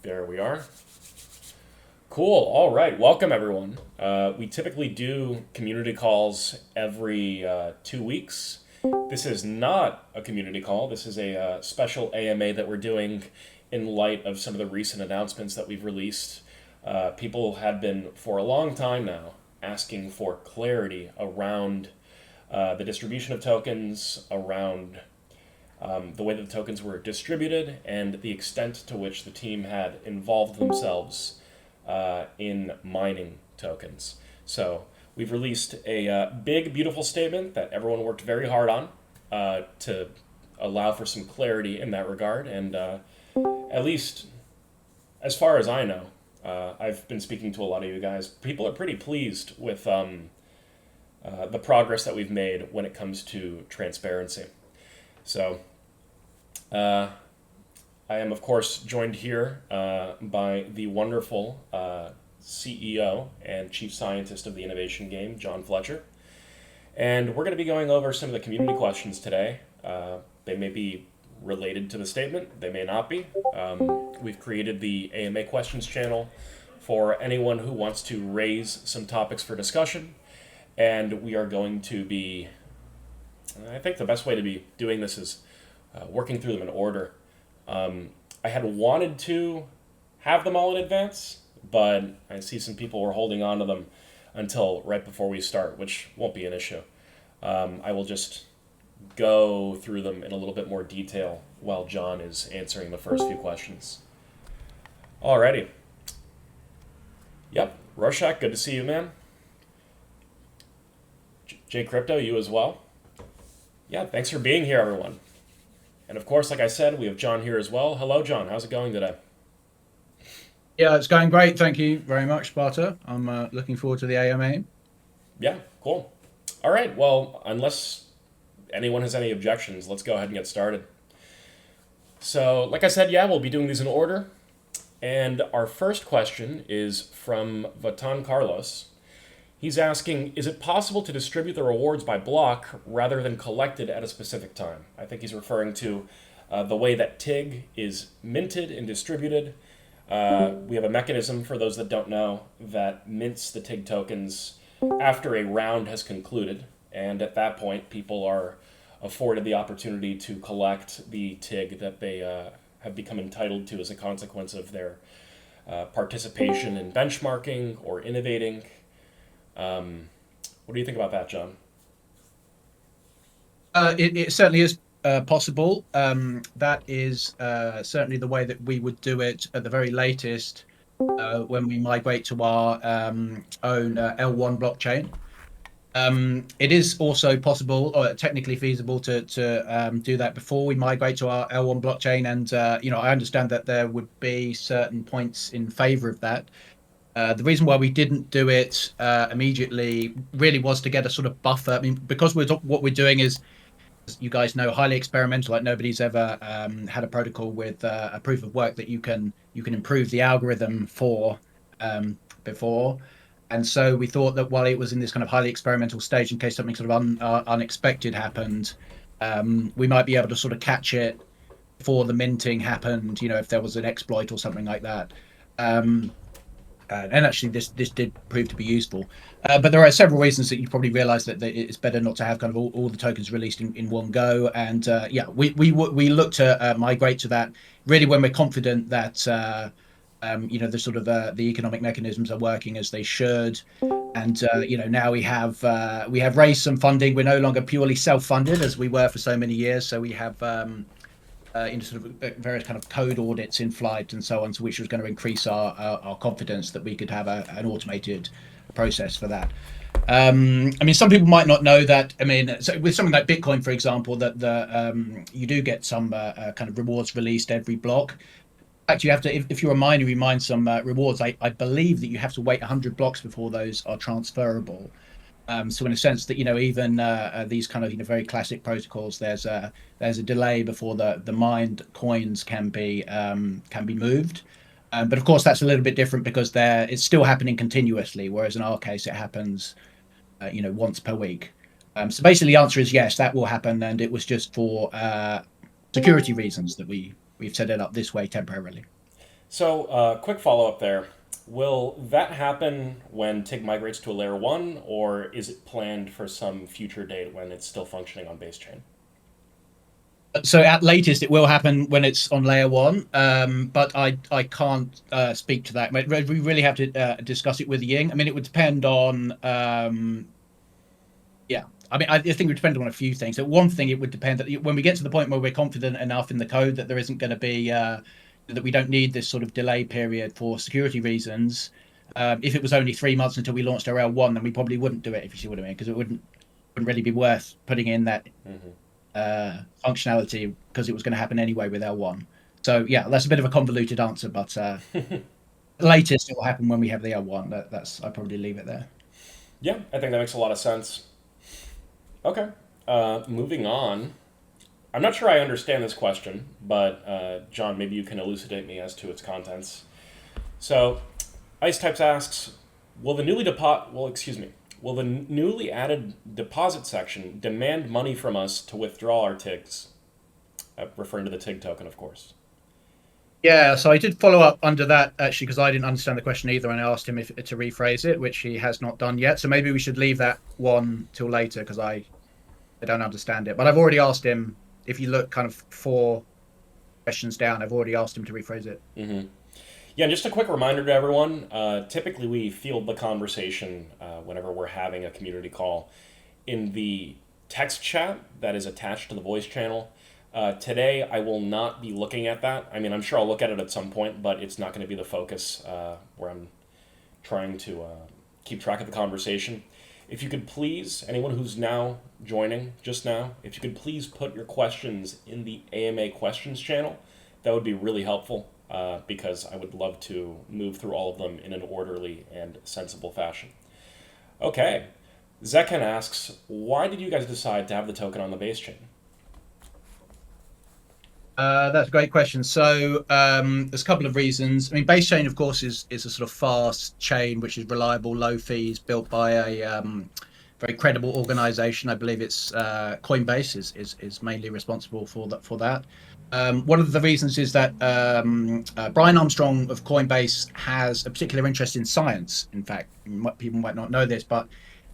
There we are. Cool. All right. Welcome, everyone. We typically do community calls every 2 weeks. This is not a community call. This is a special AMA that we're doing in light of some of the recent announcements that we've released. People have been, for a long time now, asking for clarity around the distribution of tokens, around the way that the tokens were distributed, and the extent to which the team had involved themselves in mining tokens. So we've released a big, beautiful statement that everyone worked very hard on to allow for some clarity in that regard. And at least as far as I know, I've been speaking to a lot of you guys. People are pretty pleased with the progress that we've made when it comes to transparency. So, I am, of course, joined here by the wonderful CEO and Chief Scientist of the Innovation Game, John Fletcher. And we're going to be going over some of the community questions today. They may be related to the statement, they may not be. We've created the AMA questions channel for anyone who wants to raise some topics for discussion. And we are going to be, I think the best way to be doing this is working through them in order. I had wanted to have them all in advance, but I see some people were holding on to them until right before we start, which won't be an issue. I will just go through them in a little bit more detail while John is answering the first few questions. Alrighty. Yep, Rorschach, good to see you, man. J Crypto, you as well. Yeah, thanks for being here, everyone. And of course, like I said, we have John here as well. Hello, John. How's it going today? Yeah, it's going great. Thank you very much, Sparta. I'm looking forward to the AMA. Yeah, cool. All right. Well, unless anyone has any objections, let's go ahead and get started. So, like I said, yeah, we'll be doing these in order. And our first question is from Vatan Carlos. He's asking, is it possible to distribute the rewards by block rather than collected at a specific time? I think he's referring to the way that TIG is minted and distributed. We have a mechanism, for those that don't know, that mints the TIG tokens after a round has concluded. And at that point, people are afforded the opportunity to collect the TIG that they have become entitled to as a consequence of their participation in benchmarking or innovating. What do you think about that, John? It certainly is possible. That is certainly the way that we would do it at the very latest when we migrate to our own L1 blockchain. It is also possible, or technically feasible, to do that before we migrate to our L1 blockchain. And I understand that there would be certain points in favor of that. The reason why we didn't do it immediately really was to get a sort of buffer. I mean, because what we're doing is, as you guys know, highly experimental. Like nobody's ever had a protocol with a proof of work that you can improve the algorithm for before. And so we thought that while it was in this kind of highly experimental stage, in case something sort of unexpected happened, we might be able to sort of catch it before the minting happened. If there was an exploit or something like that. And actually, this did prove to be useful. But there are several reasons that you probably realise that it's better not to have kind of all the tokens released in one go. And we look to migrate to that really when we're confident that the sort of the economic mechanisms are working as they should. And now we have raised some funding. We're no longer purely self-funded as we were for so many years. So we have sort of various kind of code audits in flight and so on, so which was going to increase our confidence that we could have an automated process for that. I mean, some people might not know that. I mean, so with something like Bitcoin, for example, that you do get some kind of rewards released every block. Actually, you have to, if you're a miner, you mine some rewards. I believe that you have to wait 100 blocks before those are transferable. So in a sense that even these kind of very classic protocols, there's a delay before the mined coins can be moved. But of course that's a little bit different because it's still happening continuously, whereas in our case it happens once per week. So basically the answer is yes, that will happen, and it was just for security reasons that we've set it up this way temporarily. So, quick follow up there. Will that happen when TIG migrates to a layer 1, or is it planned for some future date when it's still functioning on base chain? So at latest, it will happen when it's on layer one, but I can't speak to that. We really have to discuss it with Ying. I mean, it would depend on yeah. I mean, I think it would depend on a few things. So one thing, it would depend that when we get to the point where we're confident enough in the code that there isn't going to be that we don't need this sort of delay period for security reasons. If it was only 3 months until we launched our L1, then we probably wouldn't do it, if you see what I mean, because it wouldn't really be worth putting in that Hmm. functionality because it was going to happen anyway with L1. So yeah, that's a bit of a convoluted answer, but latest it will happen when we have the L1. That's I probably leave it there. Yeah, I think that makes a lot of sense. Okay. Moving on. I'm not sure I understand this question, but John, maybe you can elucidate me as to its contents. So, Ice Types asks, will the newly added deposit section demand money from us to withdraw our TIGs? Referring to the TIG token, of course. Yeah, so I did follow up under that actually because I didn't understand the question either, and I asked him if to rephrase it, which he has not done yet. So maybe we should leave that one till later because I don't understand it. But I've already asked him. If you look kind of 4 questions down, I've already asked him to rephrase it. Hmm. Yeah, and just a quick reminder to everyone, typically we field the conversation whenever we're having a community call in the text chat that is attached to the voice channel. Today, I will not be looking at that. I mean, I'm sure I'll look at it at some point, but it's not going to be the focus where I'm trying to keep track of the conversation. If you could please, anyone who's now joining just now, if you could please put your questions in the AMA questions channel, that would be really helpful because I would love to move through all of them in an orderly and sensible fashion. Okay. Zekan asks, why did you guys decide to have the token on the base chain? That's a great question. So there's a couple of reasons. I mean, base chain, of course, is a sort of fast chain which is reliable, low fees, built by a very credible organization. I believe it's Coinbase is mainly responsible for that. One of the reasons is that Brian Armstrong of Coinbase has a particular interest in science. In fact, people might not know this, but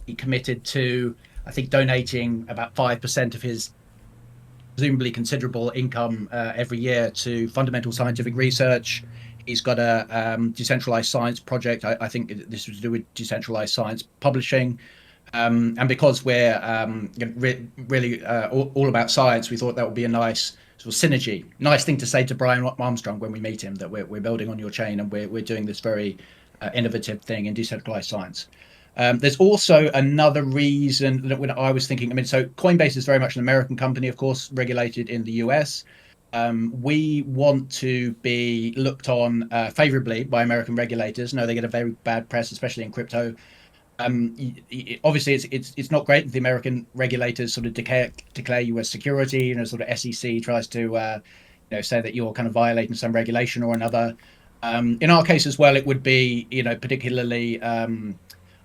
he committed to, I think, donating about 5% of his presumably considerable income every year to fundamental scientific research. He's got a decentralized science project. I think this was to do with decentralized science publishing. And because we're really all about science, we thought that would be a nice sort of synergy. Nice thing to say to Brian Armstrong when we meet him that we're building on your chain and we're doing this very innovative thing in decentralized science. There's also another reason that when I was thinking, I mean, so Coinbase is very much an American company, of course, regulated in the US. We want to be looked on favorably by American regulators. No, they get a very bad press, especially in crypto. Obviously, it's not great that the American regulators sort of declare you as security. You know, sort of SEC tries to say that you're kind of violating some regulation or another. In our case as well, it would be particularly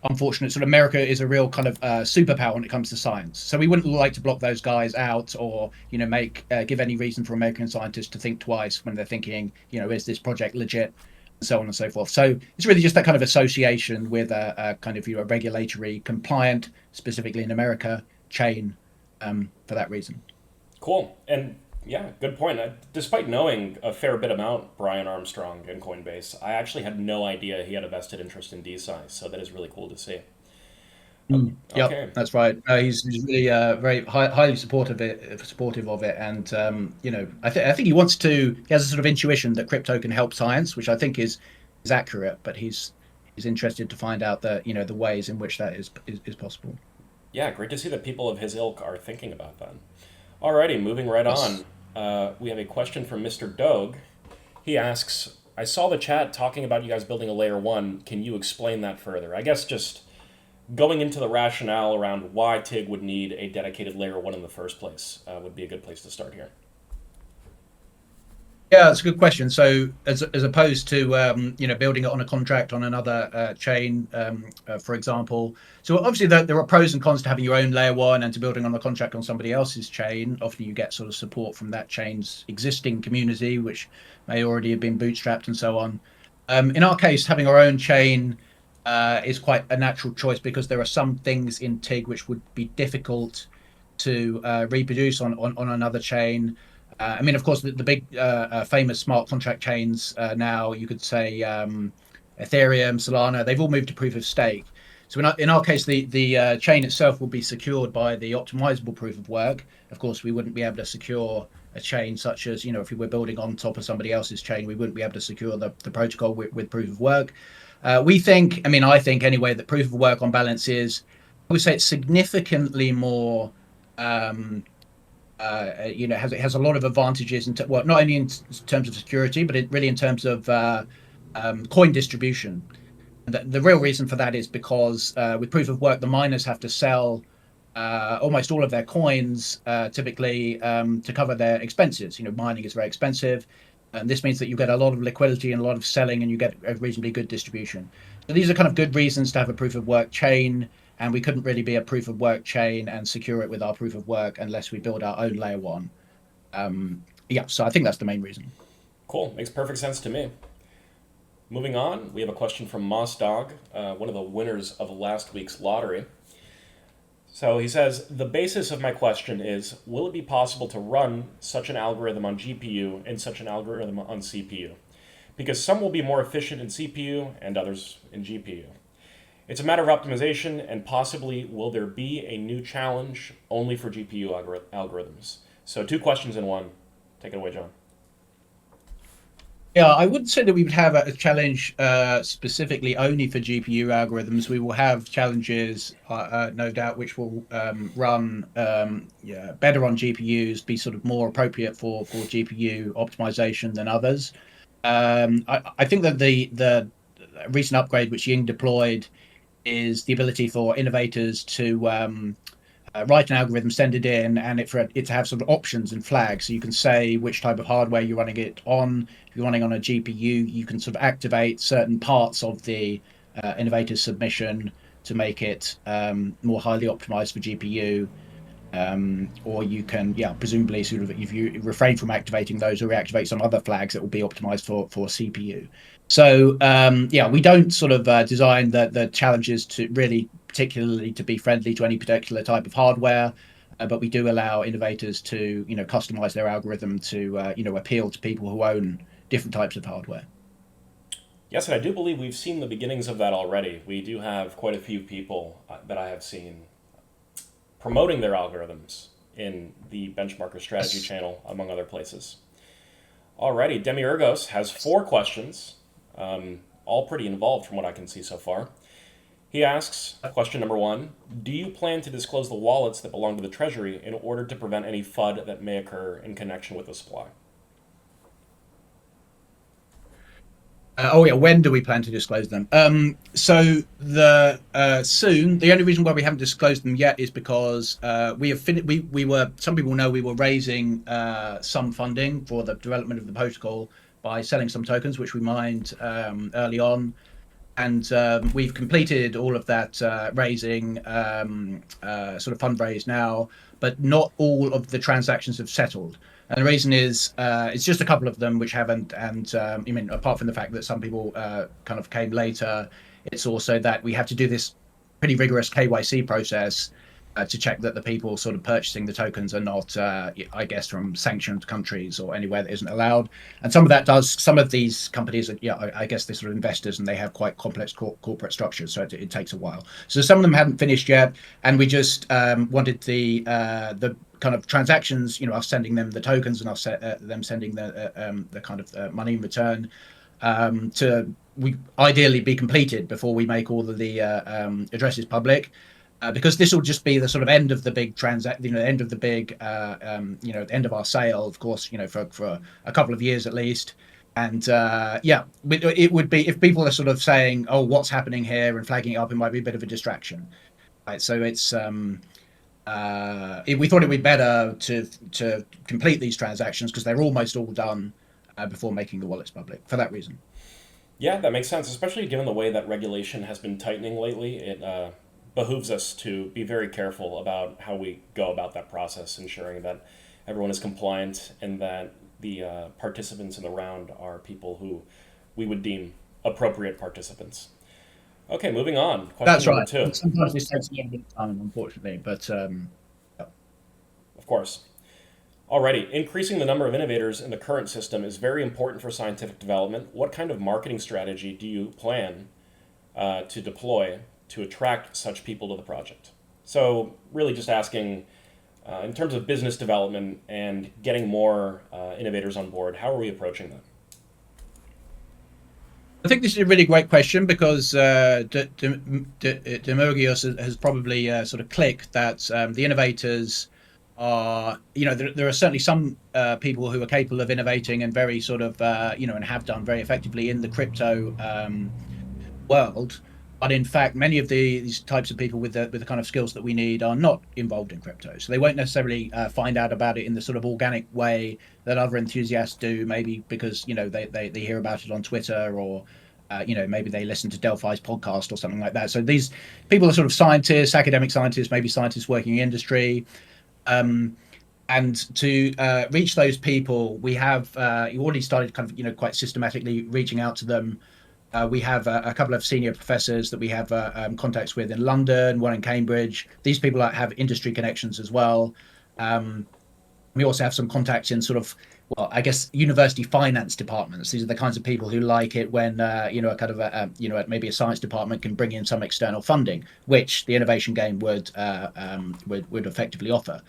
unfortunate. Sort of America is a real kind of superpower when it comes to science, so we wouldn't like to block those guys out or make give any reason for American scientists to think twice when they're thinking, is this project legit, and so on and so forth. So it's really just that kind of association with a kind of regulatory compliant, specifically in America, chain for that reason. Cool. And yeah, good point. Despite knowing a fair bit about Brian Armstrong and Coinbase, I actually had no idea he had a vested interest in DeSci, so that is really cool to see. Yep, Okay. that's right. He's really very highly supportive of it, and I think he has a sort of intuition that crypto can help science, which I think is accurate. But he's interested to find out the ways in which that is possible. Yeah, great to see that people of his ilk are thinking about that. Alrighty, moving right on. Yes. We have a question from Mr. Doug. He asks, I saw the chat talking about you guys building a layer one. Can you explain that further? I guess just going into the rationale around why TIG would need a dedicated layer one in the first place would be a good place to start here. Yeah, that's a good question. So, as opposed to building it on a contract on another chain, for example. So obviously there are pros and cons to having your own layer one and to building on a contract on somebody else's chain. Often you get sort of support from that chain's existing community, which may already have been bootstrapped and so on. In our case, having our own chain is quite a natural choice because there are some things in TIG which would be difficult to reproduce on another chain. I mean, of course, the big famous smart contract chains now, you could say Ethereum, Solana, they've all moved to proof of stake. So in our case, the chain itself will be secured by the optimizable proof of work. Of course, we wouldn't be able to secure a chain such as, if we were building on top of somebody else's chain, we wouldn't be able to secure the protocol with proof of work. I think anyway, that proof of work on balance is, I would say it's significantly more um, has a lot of advantages well, not only in terms of security, but really in terms of coin distribution. The real reason for that is because with proof of work, the miners have to sell almost all of their coins typically to cover their expenses. Mining is very expensive. And this means that you get a lot of liquidity and a lot of selling, and you get a reasonably good distribution. So these are kind of good reasons to have a proof of work chain, and we couldn't really be a proof of work chain and secure it with our proof of work unless we build our own layer one. Yeah, so I think that's the main reason. Cool. Makes perfect sense to me. Moving on, we have a question from Moss Dog, one of the winners of last week's lottery. So he says, the basis of my question is, will it be possible to run such an algorithm on GPU and such an algorithm on CPU? Because some will be more efficient in CPU and others in GPU. It's a matter of optimization, and possibly will there be a new challenge only for GPU algorithms? So two questions in one. Take it away, John. Yeah, I wouldn't say that we would have a challenge specifically only for GPU algorithms. We will have challenges, no doubt, which will run yeah, better on GPUs, be sort of more appropriate for GPU optimization than others. I think that the recent upgrade which Ying deployed is the ability for innovators to write an algorithm, send it in, and for it to have sort of options and flags. So you can say which type of hardware you're running it on. If you're running on a GPU, you can sort of activate certain parts of the innovator's submission to make it more highly optimized for GPU. Or you can, yeah, presumably sort of if you refrain from activating those or reactivate some other flags, it will be optimized for CPU. So yeah, we don't sort of design the challenges to really particularly to be friendly to any particular type of hardware, but we do allow innovators to customize their algorithm to appeal to people who own different types of hardware. Yes, and I do believe we've seen the beginnings of that already. We do have quite a few people that I have seen promoting their algorithms in the Benchmarker Strategy Yes. channel, among other places. Alrighty, Demiurgos has four questions, all pretty involved from what I can see so far. He asks, question number one, do you plan to disclose the wallets that belong to the Treasury in order to prevent any FUD that may occur in connection with the supply? Oh yeah, when do we plan to disclose them? So the soon. The only reason why we haven't disclosed them yet is because we have we were, some people know, we were raising some funding for the development of the protocol by selling some tokens, which we mined early on, and we've completed all of that raising sort of fundraise now, but not all of the transactions have settled. And the reason is it's just a couple of them which haven't. And I mean, apart from the fact that some people kind of came later, it's also that we have to do this pretty rigorous KYC process to check that the people sort of purchasing the tokens are not, I guess, from sanctioned countries or anywhere that isn't allowed. And some of that does. Some of these companies, are, yeah, I guess they're sort of investors and they have quite complex corporate structures, so it takes a while. So some of them haven't finished yet, and we just wanted the kind of transactions, us sending them the tokens and us them sending the kind of money in return to we ideally be completed before we make all of the addresses public, because this will just be the sort of end of the big transact, end of the big, end of our sale, of course, for a couple of years at least. And yeah, it would be if people are sort of saying, "Oh, what's happening here?" and flagging it up, it might be a bit of a distraction. Right, so it's we thought it would be better to complete these transactions because they're almost all done before making the wallets public for that reason. Yeah, that makes sense, especially given the way that regulation has been tightening lately. It behooves us to be very careful about how we go about that process, ensuring that everyone is compliant and that the participants in the round are people who we would deem appropriate participants. Okay, moving on. Question That's number right. two. Sometimes this takes a little bit of time, unfortunately, but Of course. Alrighty, increasing the number of innovators in the current system is very important for scientific development. What kind of marketing strategy do you plan to deploy to attract such people to the project? So, really, just asking in terms of business development and getting more innovators on board, how are we approaching that? I think this is a really great question because Demogios has probably sort of clicked that the innovators are, there are certainly some people who are capable of innovating and very sort of, and have done very effectively in the crypto world. But in fact, many of these types of people with the kind of skills that we need are not involved in crypto, so they won't necessarily find out about it in the sort of organic way that other enthusiasts do. Maybe because they hear about it on Twitter, or maybe they listen to Delphi's podcast or something like that. So these people are sort of scientists, academic scientists, maybe scientists working in industry. Um, and to reach those people, we have you already started kind of quite systematically reaching out to them. We have a couple of senior professors that we have contacts with in London, one in Cambridge. These people have industry connections as well. Um, we also have some contacts in sort of, well, I guess, university finance departments. These are the kinds of people who like it when a kind of maybe a science department can bring in some external funding, which the innovation game would effectively offer.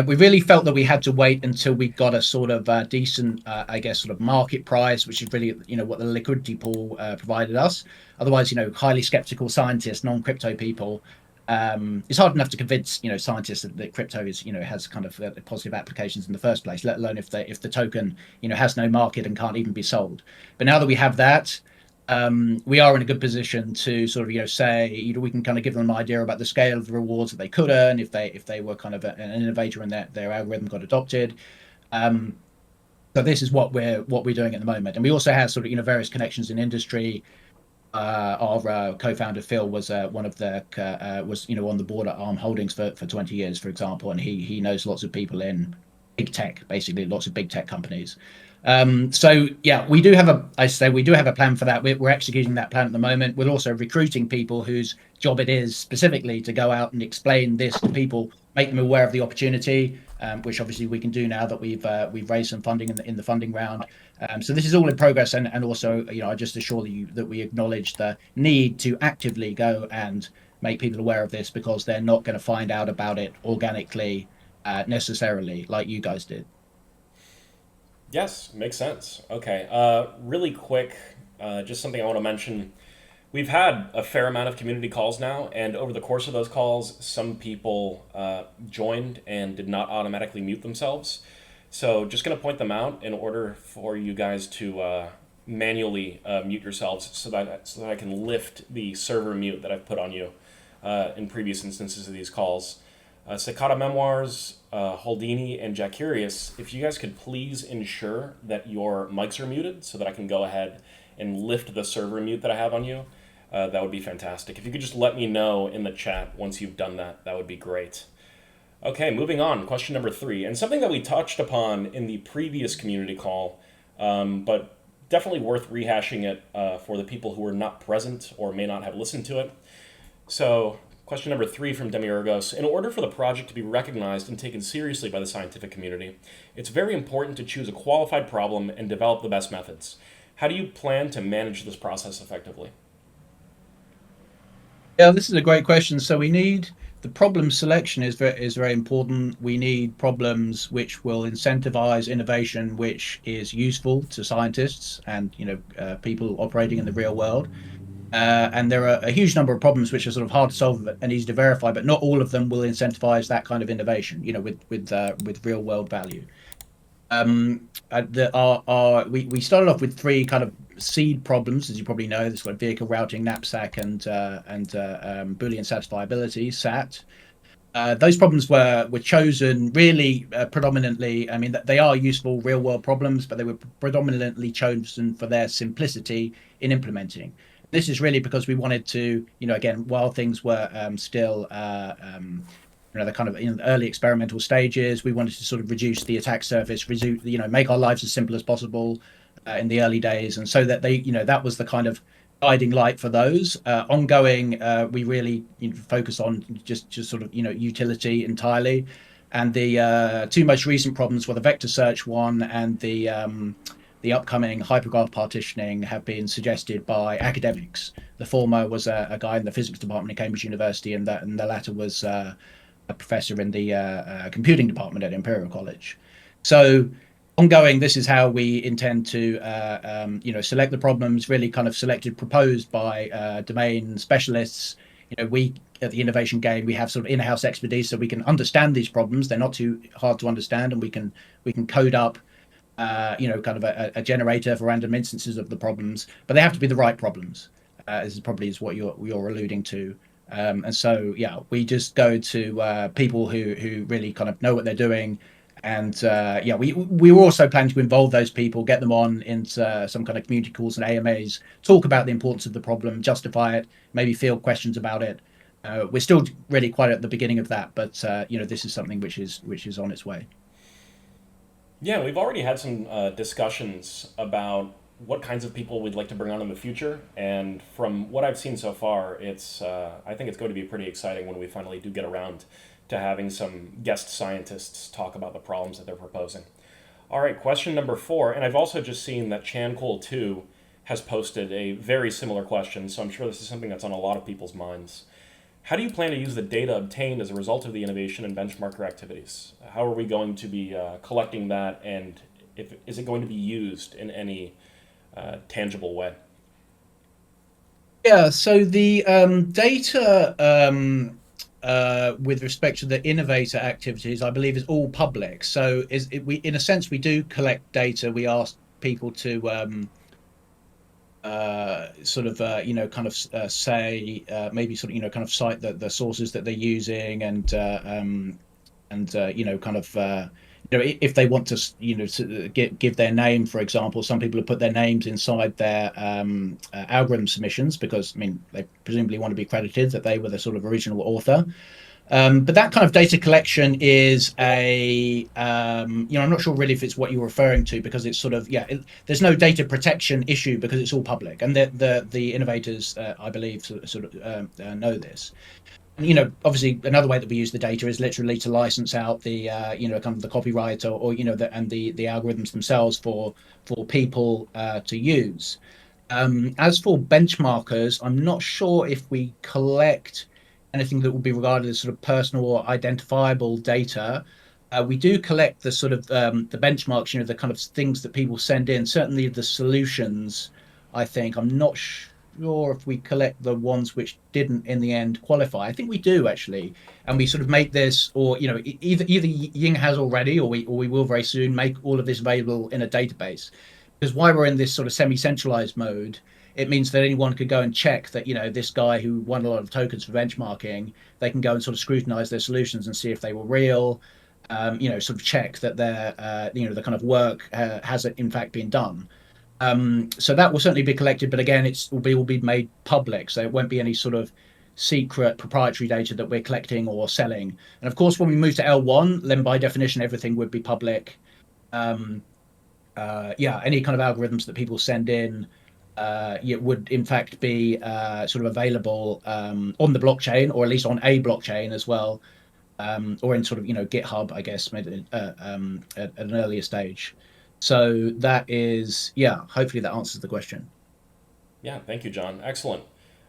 We really felt that we had to wait until we got a sort of decent, I guess, sort of market price, which is really, what the liquidity pool provided us. Otherwise, highly skeptical scientists, non-crypto people, it's hard enough to convince, scientists that crypto is, has kind of positive applications in the first place, let alone if the token, has no market and can't even be sold. But now that we have that, we are in a good position to sort of say we can kind of give them an idea about the scale of the rewards that they could earn if they were kind of an innovator and their algorithm got adopted. Um, so this is what we're doing at the moment, and we also have sort of various connections in industry. Our co-founder Phil was one of the was on the board at Arm Holdings for 20 years, for example, and he knows lots of people in big tech, basically lots of big tech companies. So yeah, we do have a plan for that. We're executing that plan at the moment. We're also recruiting people whose job it is specifically to go out and explain this to people, make them aware of the opportunity, which obviously we can do now that we've raised some funding in the funding round. So this is all in progress, and also I just assure you that we acknowledge the need to actively go and make people aware of this, because they're not going to find out about it organically necessarily like you guys did. Yes, makes sense. Okay, really quick, just something I want to mention. We've had a fair amount of community calls now, and over the course of those calls, some people joined and did not automatically mute themselves. So, just going to point them out in order for you guys to manually mute yourselves, so that I can lift the server mute that I've put on you in previous instances of these calls. Cicada Memoirs, Holdini, and Jack Curious, if you guys could please ensure that your mics are muted so that I can go ahead and lift the server mute that I have on you, that would be fantastic. If you could just let me know in the chat once you've done that, that would be great. Okay, moving on. Question number 3, and something that we touched upon in the previous community call, but definitely worth rehashing it for the people who were not present or may not have listened to it. So, question number 3 from Demiurgos. In order for the project to be recognized and taken seriously by the scientific community, it's very important to choose a qualified problem and develop the best methods. How do you plan to manage this process effectively? Yeah, this is a great question. So we need the problem selection is very important. We need problems which will incentivize innovation, which is useful to scientists and people operating in the real world. And there are a huge number of problems which are sort of hard to solve and easy to verify, but not all of them will incentivize that kind of innovation. With real world value. We started off with three kind of seed problems, as you probably know. There's like vehicle routing, knapsack, and Boolean satisfiability (SAT). Those problems were chosen really predominantly. I mean, they are useful real world problems, but they were predominantly chosen for their simplicity in implementing. This is really because we wanted to, again, while things were still, the kind of in early experimental stages, we wanted to sort of reduce the attack surface, make our lives as simple as possible in the early days, and so that that was the kind of guiding light for those. Ongoing, we really focus on just sort of utility entirely, and the two most recent problems were the vector search one and the upcoming hypergraph partitioning have been suggested by academics. The former was a guy in the physics department at Cambridge University, and the latter was a professor in the computing department at Imperial College. So ongoing, this is how we intend to select the problems really kind of selected, proposed by domain specialists. We at the innovation game, we have sort of in-house expertise, so we can understand these problems. They're not too hard to understand, and we can code up kind of a generator for random instances of the problems, but they have to be the right problems. This is probably is what you're alluding to. And so, yeah, we just go to people who really kind of know what they're doing. And yeah, we were also planning to involve those people, get them on into some kind of community calls and AMAs, talk about the importance of the problem, justify it, maybe field questions about it. We're still really quite at the beginning of that, but this is something which is on its way. Yeah, we've already had some discussions about what kinds of people we'd like to bring on in the future, and from what I've seen so far, it's I think it's going to be pretty exciting when we finally do get around to having some guest scientists talk about the problems that they're proposing. All right, question number 4, and I've also just seen that Chancool2 has posted a very similar question, so I'm sure this is something that's on a lot of people's minds. How do you plan to use the data obtained as a result of the innovation and benchmarker activities? How are we going to be collecting that, and is it going to be used in any tangible way? Yeah, so the data with respect to the innovator activities, I believe, is all public. So in a sense, we do collect data. We ask people to sort of kind of say maybe sort of kind of cite the sources that they're using and kind of if they want to to give their name, for example. Some people have put their names inside their algorithm submissions because I mean they presumably want to be credited that they were the sort of original author. But that kind of data collection is I'm not sure really if it's what you're referring to because it's sort of, there's no data protection issue because it's all public. And the innovators, I believe, sort of know this. And, obviously another way that we use the data is literally to license out the, kind of the copyright or the algorithms themselves for people to use. As for benchmarkers, I'm not sure if we collect anything that would be regarded as sort of personal or identifiable data. We do collect the sort of the benchmarks, the kind of things that people send in. Certainly the solutions, I think. I'm not sure if we collect the ones which didn't in the end qualify. I think we do actually, and we sort of make this, or either Ying has already, or we will very soon make all of this available in a database. Because while we're in this sort of semi-centralized mode, it means that anyone could go and check that this guy who won a lot of tokens for benchmarking, they can go and sort of scrutinize their solutions and see if they were real. Sort of check that their the kind of work has in fact been done. So that will certainly be collected, but again, it will be made public, so it won't be any sort of secret proprietary data that we're collecting or selling. And of course, when we move to L1, then by definition, everything would be public. Um, any kind of algorithms that people send in it would in fact be sort of available on the blockchain, or at least on a blockchain as well, or in sort of GitHub, I guess, maybe at an earlier stage. So that is, yeah. Hopefully that answers the question. Yeah, thank you, John. Excellent.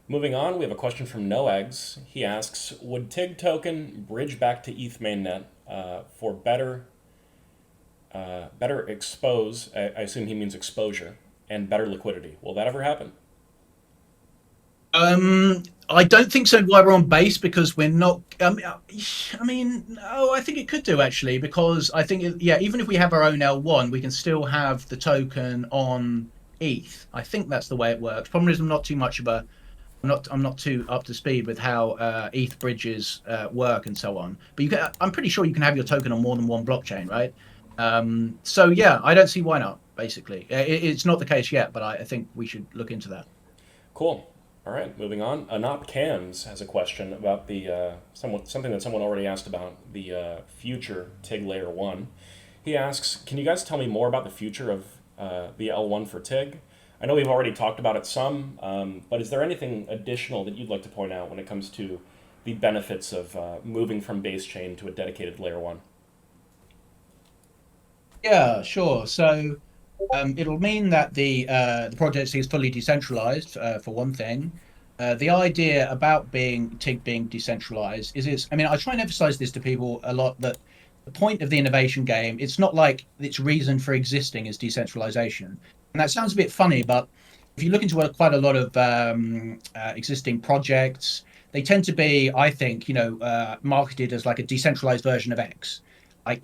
Moving on, we have a question from Noegs. He asks, would TIG token bridge back to ETH mainnet for better expose, I assume he means exposure, and better liquidity? Will that ever happen? I don't think so. While we're on base, because we're not. I mean, no, I think it could do actually, because I think, yeah, even if we have our own L1, we can still have the token on ETH. I think that's the way it works. Problem is, I'm not too much of I'm not too up to speed with how ETH bridges work and so on. But I'm pretty sure you can have your token on more than one blockchain, right? So yeah, I don't see why not. Basically, it's not the case yet, but I think we should look into that. Cool. All right, moving on. Anop Cams has a question about the something that someone already asked about the future TIG Layer One. He asks, "Can you guys tell me more about the future of the L1 for TIG? I know we've already talked about it some, but is there anything additional that you'd like to point out when it comes to the benefits of moving from base chain to a dedicated Layer One?" Yeah, sure. So it'll mean that the project is fully decentralized for one thing. The idea about being TIG being decentralized is I mean, I try and emphasize this to people a lot that the point of the innovation game, it's not like its reason for existing is decentralization. And that sounds a bit funny, but if you look into quite a lot of existing projects, they tend to be, I think, marketed as like a decentralized version of X. Like,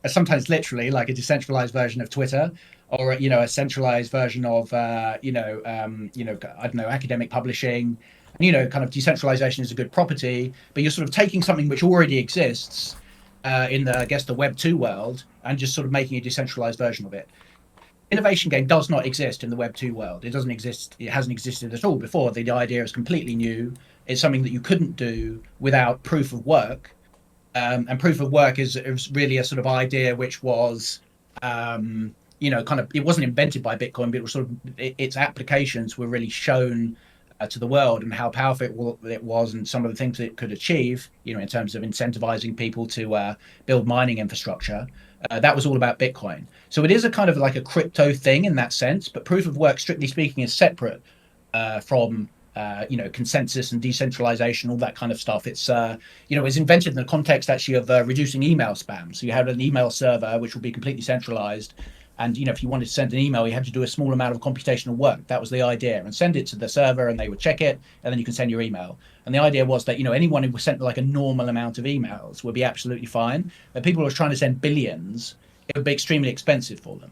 sometimes literally like a decentralized version of Twitter, or a centralized version of I don't know, academic publishing. And kind of decentralization is a good property, but you're sort of taking something which already exists in the, I guess, the Web 2 world, and just sort of making a decentralized version of it. Innovation game does not exist in the Web 2 world. It doesn't exist. It hasn't existed at all before. The idea is completely new. It's something that you couldn't do without proof of work. And proof of work is really a sort of idea which was, kind of, it wasn't invented by Bitcoin, but it was sort of its applications were really shown to the world, and how powerful it was, and some of the things it could achieve, in terms of incentivizing people to build mining infrastructure. That was all about Bitcoin. So it is a kind of like a crypto thing in that sense, but proof of work, strictly speaking, is separate from consensus and decentralization, all that kind of stuff. It's invented in the context actually of reducing email spam. So you had an email server which would be completely centralized, and if you wanted to send an email, you had to do a small amount of computational work. That was the idea, and send it to the server, and they would check it, and then you can send your email. And the idea was that anyone who was sent like a normal amount of emails would be absolutely fine. But people who are trying to send billions, it would be extremely expensive for them.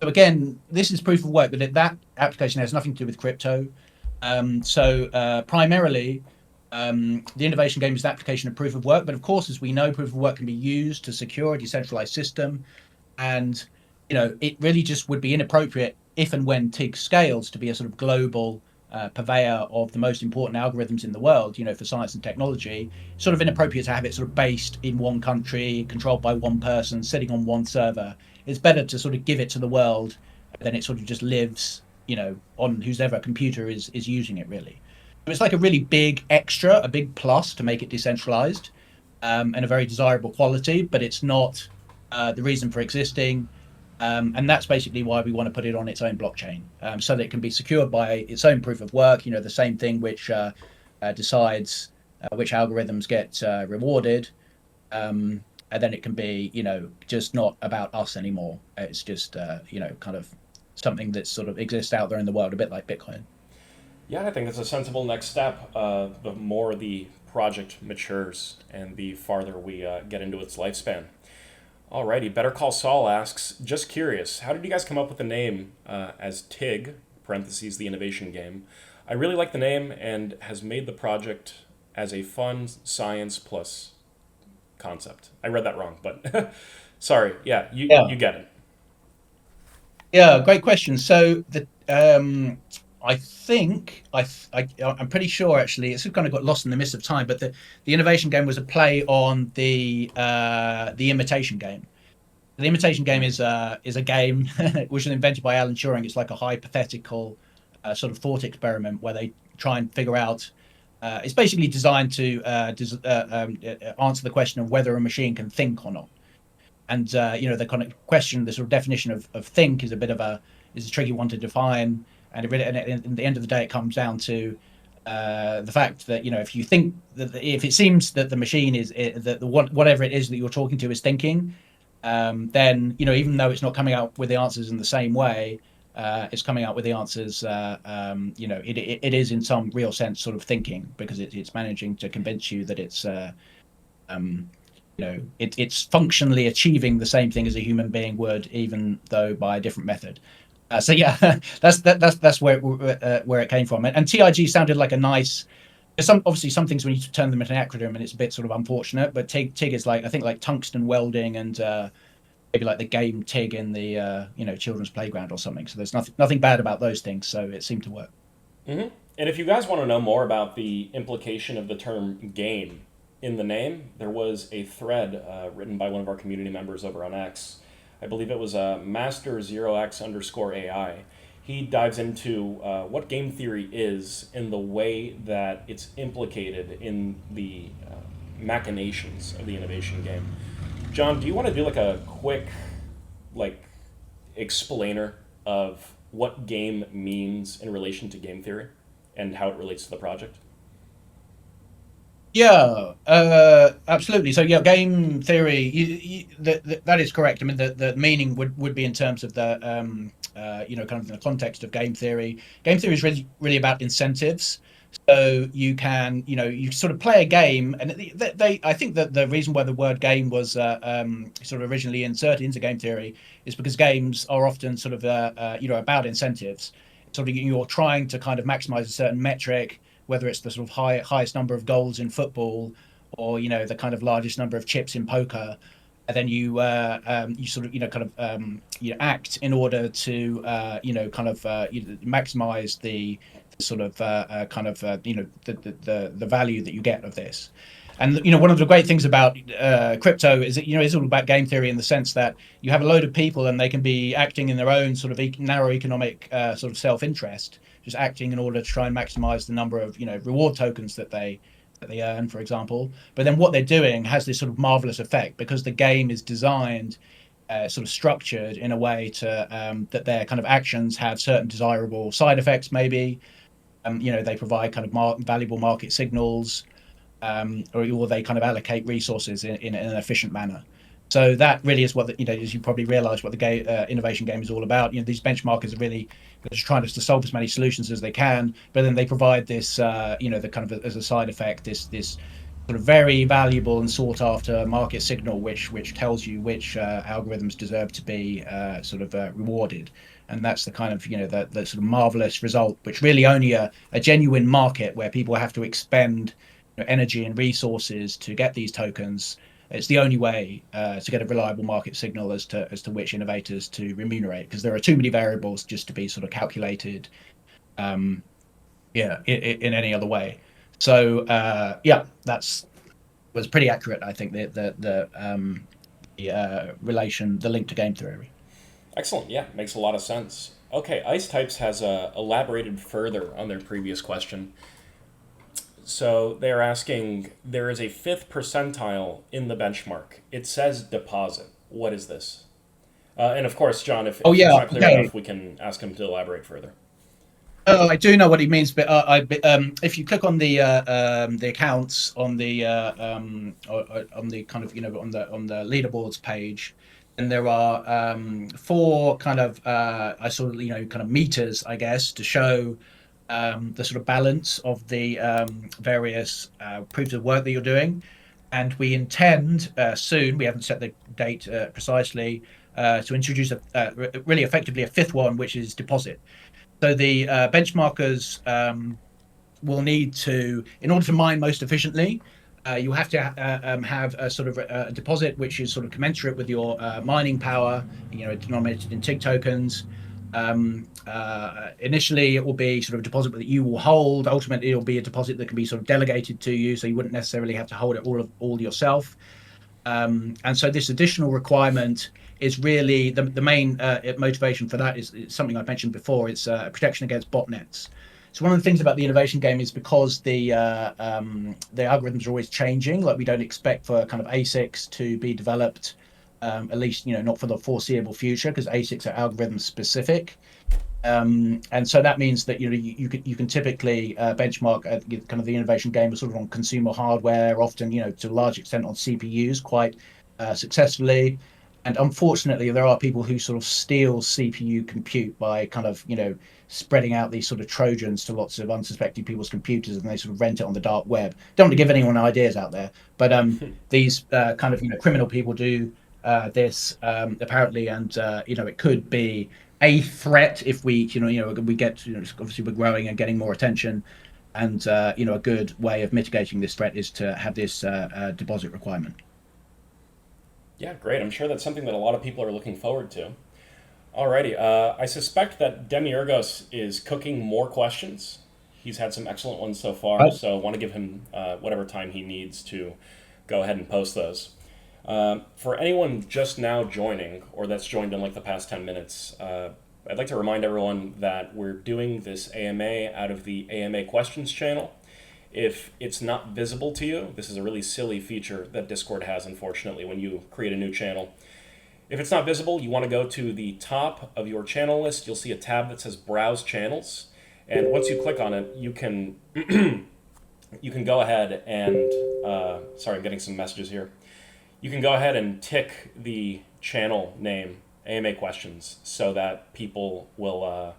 So again, this is proof of work, but that application has nothing to do with crypto. Primarily, the innovation game is the application of proof of work. But of course, as we know, proof of work can be used to secure a decentralized system. And, it really just would be inappropriate if and when TIG scales to be a sort of global purveyor of the most important algorithms in the world, for science and technology. Sort of inappropriate to have it sort of based in one country, controlled by one person, sitting on one server. It's better to sort of give it to the world, then it sort of just lives on whoever computer is using it, really. So it's like a really big extra, a big plus to make it decentralized, and a very desirable quality, but it's not the reason for existing. And that's basically why we want to put it on its own blockchain, so that it can be secured by its own proof of work, the same thing which decides which algorithms get rewarded. And then it can be, just not about us anymore. It's just, kind of something that sort of exists out there in the world, a bit like Bitcoin. Yeah, I think it's a sensible next step. The more the project matures and the farther we get into its lifespan. Alrighty, Better Call Saul asks, just curious, how did you guys come up with the name as TIG, parentheses, the innovation game? I really like the name and has made the project as a fun science plus concept. I read that wrong, but sorry. Yeah, you Yeah, get it. yeah, great question. So I think I'm pretty sure actually it's kind of got lost in the mist of time, but the innovation game was a play on the imitation game. The imitation game is a game which was invented by Alan Turing. It's like a hypothetical sort of thought experiment where they try and figure out. It's basically designed to answer the question of whether a machine can think or not. And the kind of question, the sort of definition of think is a tricky one to define. And it really, and at the end of the day, it comes down to the fact that if you think that if it seems that the machine is that whatever it is that you're talking to is thinking, then even though it's not coming out with the answers in the same way, it's coming out with the answers. It is in some real sense sort of thinking, because it's managing to convince you that um, it's functionally achieving the same thing as a human being would, even though by a different method. So yeah, that's where it came from. And TIG sounded like a nice. Obviously some things we need to turn them into an acronym, and it's a bit sort of unfortunate. But TIG is like, I think, like tungsten welding, and maybe like the game TIG in the children's playground or something. So there's nothing bad about those things. So it seemed to work. Hmm. And if you guys want to know more about the implication of the term game in the name, there was a thread written by one of our community members over on X. I believe it was Master0x_AI. He dives into what game theory is and the way that it's implicated in the machinations of the innovation game. John, do you want to do like a quick like explainer of what game means in relation to game theory and how it relates to the project? Yeah, absolutely. So yeah, game theory, that is correct. I mean, the meaning would be in terms of the kind of in the context of game theory. Game theory is really about incentives. So you can, you sort of play a game, and I think that the reason why the word game was sort of originally inserted into game theory is because games are often sort of about incentives. Sort of you're trying to kind of maximize a certain metric, whether it's the sort of highest number of goals in football, or the kind of largest number of chips in poker. And then you sort of kind of you act in order to kind of maximize the sort of kind of the value that you get of this. And one of the great things about crypto is that it's all about game theory, in the sense that you have a load of people and they can be acting in their own sort of narrow economic sort of self-interest, just acting in order to try and maximize the number of reward tokens that they earn, for example. But then what they're doing has this sort of marvelous effect, because the game is designed, sort of structured in a way to that their kind of actions have certain desirable side effects, maybe. They provide kind of valuable market signals, or they kind of allocate resources in an efficient manner. So that really is what as you probably realize, what the innovation game is all about. These benchmarkers are really just trying to solve as many solutions as they can, but then they provide this, the kind of, as a side effect, this sort of very valuable and sought after market signal, which tells you which algorithms deserve to be rewarded. And that's the kind of the sort of marvelous result, which really only a genuine market where people have to expend energy and resources to get these tokens. It's the only way to get a reliable market signal as to which innovators to remunerate, because there are too many variables just to be sort of calculated, um, in any other way. So yeah, that's was pretty accurate. I think the link to game theory. Excellent. Yeah, makes a lot of sense. Okay, Ice Types has elaborated further on their previous question. So they're asking, there is a fifth percentile in the benchmark. It says deposit. What is this? And of course, John, if, Oh if it's yeah, not clear okay. enough, we can ask him to elaborate further. Oh, I do know what he means, but if you click on the accounts on on the kind of on the leaderboards page, and there are four kind of I sort of kind of meters, I guess, to show the sort of balance of the various proofs of work that you're doing. And we intend soon, we haven't set the date precisely, to introduce really effectively a fifth one, which is deposit. So the benchmarkers will need to, in order to mine most efficiently, you have to have a sort of a deposit which is sort of commensurate with your mining power, denominated in TIG tokens. Initially, it will be sort of a deposit that you will hold. Ultimately, it will be a deposit that can be sort of delegated to you, so you wouldn't necessarily have to hold it all yourself. And so this additional requirement is really the main motivation for that is something I mentioned before. It's protection against botnets. So one of the things about the innovation game is, because the algorithms are always changing. Like, we don't expect for kind of ASICs to be developed, at least not for the foreseeable future, because ASICs are algorithm specific. And so that means that you can typically benchmark kind of the innovation game sort of on consumer hardware, often to a large extent on CPUs, quite successfully. And unfortunately, there are people who sort of steal CPU compute by kind of spreading out these sort of trojans to lots of unsuspecting people's computers, and they sort of rent it on the dark web. Don't want to give anyone ideas out there, but these kind of criminal people do this apparently, and it could be a threat if we get, obviously we're growing and getting more attention, and a good way of mitigating this threat is to have this deposit requirement. Yeah, great. I'm sure that's something that a lot of people are looking forward to. Alrighty, I suspect that Demiurgos is cooking more questions. He's had some excellent ones so far, Right. so I want to give him whatever time he needs to go ahead and post those. For anyone just now joining, or that's joined in like the past 10 minutes, I'd like to remind everyone that we're doing this AMA out of the AMA Questions channel. If it's not visible to you, this is a really silly feature that Discord has, unfortunately, when you create a new channel. If it's not visible, you want to go to the top of your channel list. You'll see a tab that says Browse Channels. And once you click on it, you can you can go ahead and sorry, I'm getting some messages here. You can go ahead and tick the channel name AMA Questions so that people will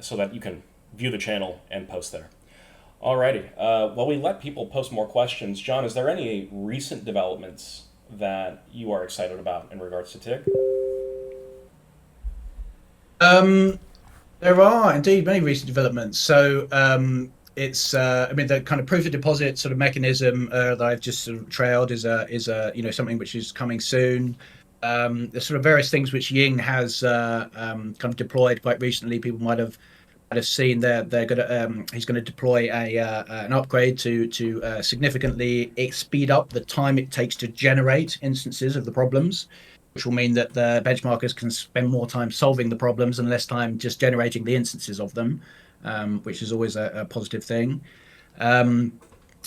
so that you can view the channel and post there. Alrighty. While we let people post more questions, John, is there any recent developments that you are excited about in regards to TIG? Um, there are indeed many recent developments. So it's I mean the kind of proof of deposit sort of mechanism that I've just sort of trailed is something which is coming soon. There's sort of various things which Ying has kind of deployed quite recently. People might have seen they're gonna he's going to deploy an upgrade to significantly speed up the time it takes to generate instances of the problems, which will mean that the benchmarkers can spend more time solving the problems and less time just generating the instances of them, which is always a positive thing. Um,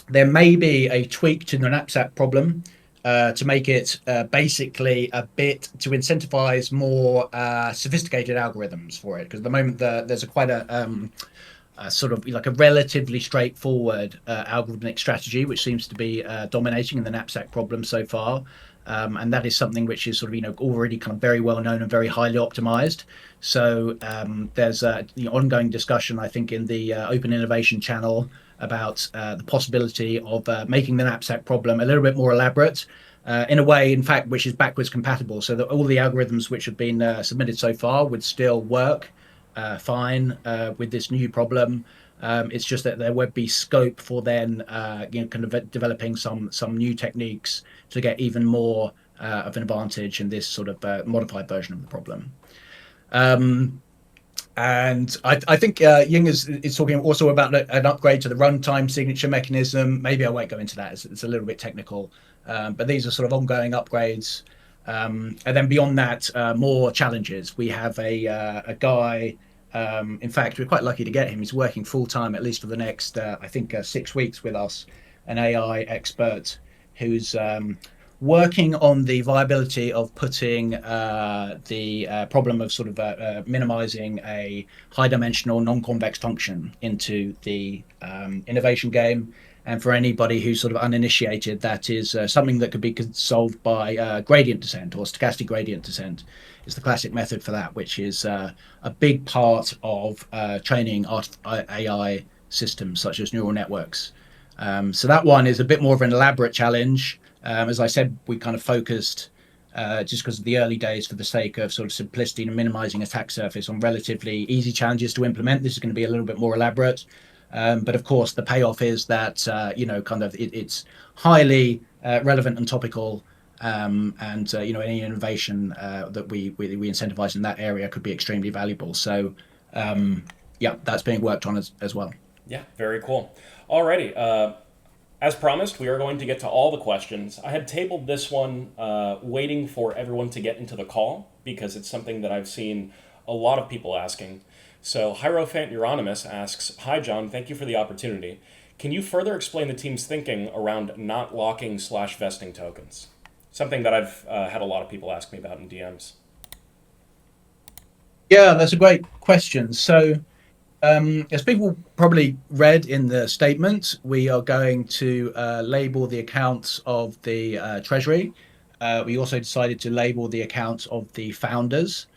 there may be a tweak to the knapsack problem to make it basically a bit to incentivize more sophisticated algorithms for it. Because at the moment, there's quite a sort of like a relatively straightforward algorithmic strategy, which seems to be dominating in the knapsack problem so far. And that is something which is sort of already kind of very well known and very highly optimized. So there's the ongoing discussion, I think, in the Open Innovation channel about the possibility of making the knapsack problem a little bit more elaborate. In a way, in fact, which is backwards compatible, so that all the algorithms which have been submitted so far would still work fine with this new problem. It's just that there would be scope for then, kind of developing some new techniques to get even more of an advantage in this sort of modified version of the problem. Um, and I think Ying is talking also about an upgrade to the runtime signature mechanism. Maybe I won't go into that; it's a little bit technical. But these are sort of ongoing upgrades. And then beyond that, more challenges. We have a guy. In fact, we're quite lucky to get him. He's working full time, at least for the next, I think, 6 weeks with us. An AI expert who's working on the viability of putting the problem of sort of minimizing a high dimensional non-convex function into the innovation game. And for anybody who's sort of uninitiated, that is something that could be solved by gradient descent or stochastic gradient descent is the classic method for that, which is a big part of training AI systems such as neural networks. So that one is a bit more of an elaborate challenge. As I said, we kind of focused just because of the early days for the sake of sort of simplicity and minimizing attack surface on relatively easy challenges to implement. This is going to be a little bit more elaborate. But of course, the payoff is that kind of it's highly relevant and topical, and any innovation that we incentivize in that area could be extremely valuable. So yeah, that's being worked on as well. Yeah, very cool. Alrighty. As promised, we are going to get to all the questions. I had tabled this one waiting for everyone to get into the call because it's something that I've seen a lot of people asking. So Hierophant Euronymous asks, "Hi John, thank you for the opportunity. Can you further explain the team's thinking around not locking slash vesting tokens?" Something that I've had a lot of people ask me about in DMs. Yeah, that's a great question. So as people probably read in the statement, we are going to label the accounts of the Treasury. We also decided to label the accounts of the founders,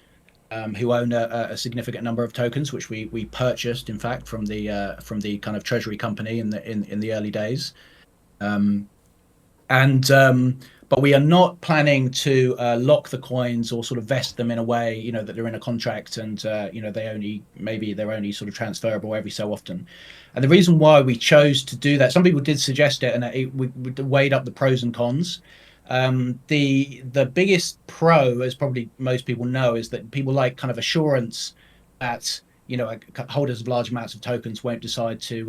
who own a significant number of tokens, which we purchased, in fact, from the kind of Treasury company in the early days. Um, and but we are not planning to lock the coins or sort of vest them in a way, that they're in a contract and they're only sort of transferable every so often. And the reason why we chose to do that, some people did suggest it, and we weighed up the pros and cons. The biggest pro, as probably most people know, is that people like kind of assurance that holders of large amounts of tokens won't decide to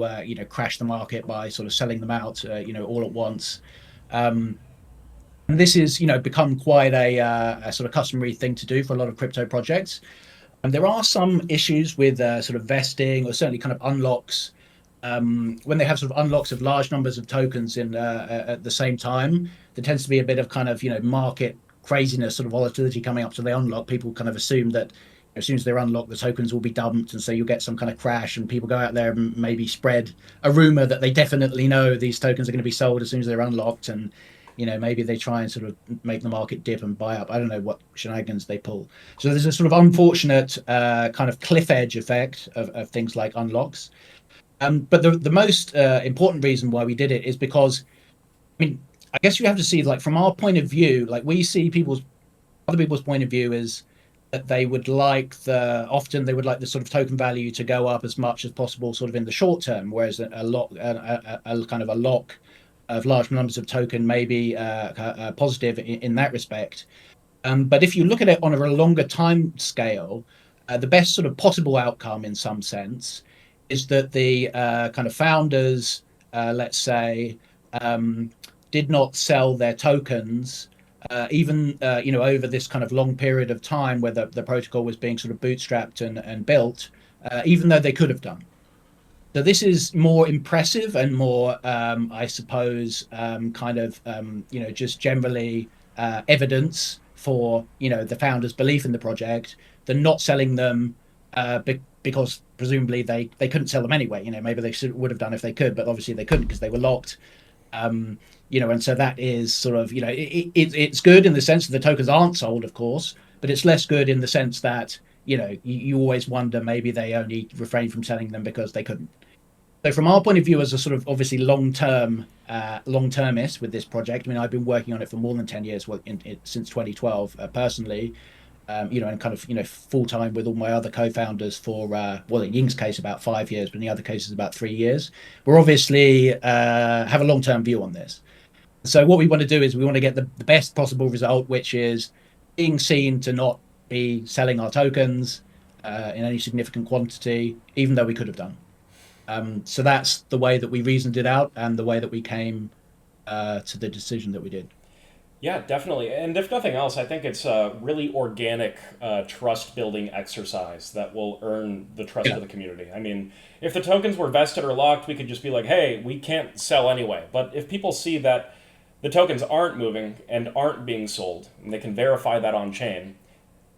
crash the market by sort of selling them out all at once. Um, and this is become quite a sort of customary thing to do for a lot of crypto projects. And there are some issues with sort of vesting or certainly kind of unlocks when they have sort of unlocks of large numbers of tokens in at the same time. There tends to be a bit of kind of market craziness, sort of volatility coming up to the unlock. People kind of assume that as soon as they're unlocked, the tokens will be dumped, and so you'll get some kind of crash, and people go out there and maybe spread a rumor that they definitely know these tokens are going to be sold as soon as they're unlocked, and maybe they try and sort of make the market dip and buy up. I don't know what shenanigans they pull. So there's a sort of unfortunate kind of cliff edge effect of things like unlocks. But the most important reason why we did it is because, I mean, I guess you have to see, like, from our point of view, like we see other people's point of view is that often they would like the sort of token value to go up as much as possible, sort of in the short term, whereas a kind of a lock of large numbers of token may be positive in that respect. But if you look at it on a longer time scale, the best sort of possible outcome in some sense is that the kind of founders, let's say, um, did not sell their tokens, even over this kind of long period of time where the protocol was being sort of bootstrapped and built, even though they could have done. So this is more impressive and more, I suppose, kind of just generally evidence for the founders' belief in the project than not selling them because presumably they couldn't sell them anyway. Maybe they would have done if they could, but obviously they couldn't because they were locked. And so that is sort of it's good in the sense that the tokens aren't sold, of course, but it's less good in the sense that you always wonder maybe they only refrained from selling them because they couldn't. So from our point of view, as a sort of obviously long termist with this project, I mean, I've been working on it for more than 10 years, since 2012 personally, and kind of full time with all my other co-founders for in Ying's case about 5 years, but in the other cases about 3 years. We're obviously have a long-term view on this. So what we want to do is we want to get the best possible result, which is being seen to not be selling our tokens in any significant quantity, even though we could have done. So that's the way that we reasoned it out and the way that we came to the decision that we did. Yeah, definitely. And if nothing else, I think it's a really organic trust building exercise that will earn the trust Yeah. of the community. I mean, if the tokens were vested or locked, we could just be like, hey, we can't sell anyway. But if people see that the tokens aren't moving and aren't being sold, and they can verify that on chain,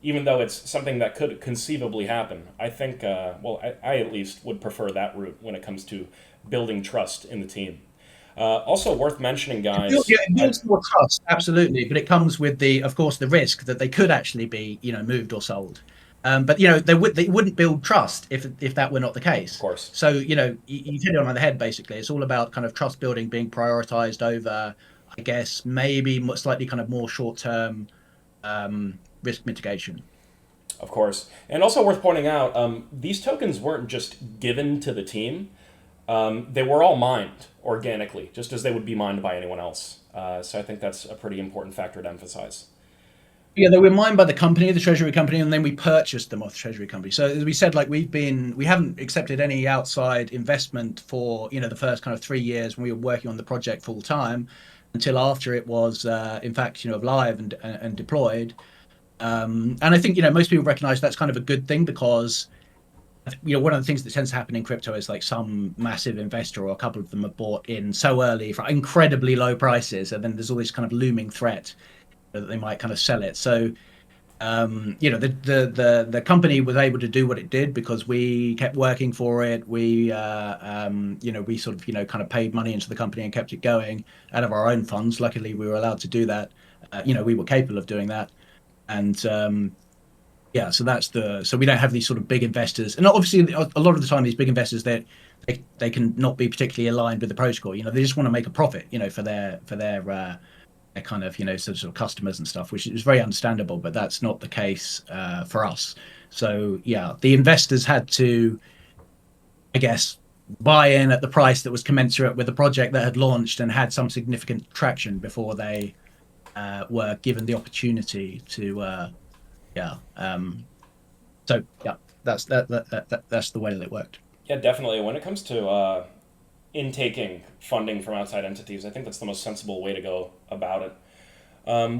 even though it's something that could conceivably happen, I think, I at least would prefer that route when it comes to building trust in the team. Also worth mentioning, guys. Yeah, it builds more trust, absolutely, but it comes with of course, the risk that they could actually be, moved or sold. But they wouldn't build trust if that were not the Of case. course. So you hit it on the head. Basically, it's all about kind of trust building being prioritized over, I guess, maybe slightly kind of more short term risk mitigation. Of course. And also worth pointing out, these tokens weren't just given to the team. They were all mined organically, just as they would be mined by anyone else. So I think that's a pretty important factor to emphasize. Yeah, they were mined by the company, the treasury company, and then we purchased them off the treasury company. So as we said, like we haven't accepted any outside investment for the first kind of 3 years when we were working on the project full time, until after it was in fact live and deployed. And I think most people recognize that's kind of a good thing because one of the things that tends to happen in crypto is like some massive investor or a couple of them are bought in so early for incredibly low prices, and then there's all this kind of looming threat that they might kind of sell it. So the company was able to do what it did because we kept working for it. We sort of kind of paid money into the company and kept it going out of our own funds. Luckily, we were allowed to do that. We were capable of doing that, and yeah, so we don't have these sort of big investors, and obviously a lot of the time these big investors, they're they can not be particularly aligned with the protocol. They just want to make a profit, for their kind of sort of customers and stuff, which is very understandable. But that's not the case for us. So yeah, the investors had to, I guess, buy in at the price that was commensurate with the project that had launched and had some significant traction before they were given the opportunity to yeah. So yeah, that's the way that it worked. Yeah, definitely. When it comes to intaking funding from outside entities, I think that's the most sensible way to go about it.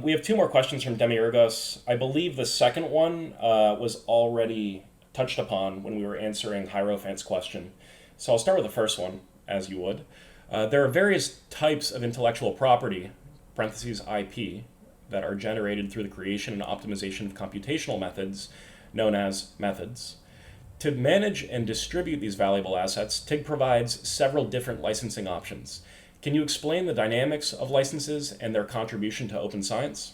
We have two more questions from Demiurgos. I believe the second one was already touched upon when we were answering Hierophant's question. So I'll start with the first one, as you would. There are various types of intellectual property, parentheses IP, that are generated through the creation and optimization of computational methods, known as methods. To manage and distribute these valuable assets, TIG provides several different licensing options. Can you explain the dynamics of licenses and their contribution to open science?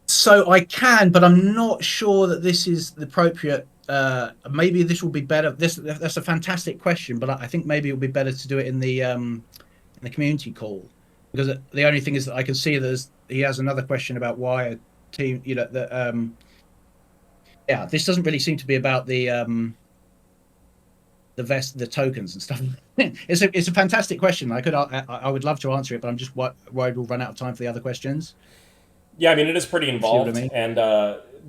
So I can, but I'm not sure that this is the appropriate. Maybe this will be better. That's a fantastic question, but I think maybe it would be better to do it in the community call, because the only thing is that I can see he has another question about why a team. That yeah, this doesn't really seem to be about the tokens and stuff. It's a fantastic question. I would love to answer it, but I'm just worried we'll run out of time for the other questions. Yeah, I mean, it is pretty You see what I involved, mean? and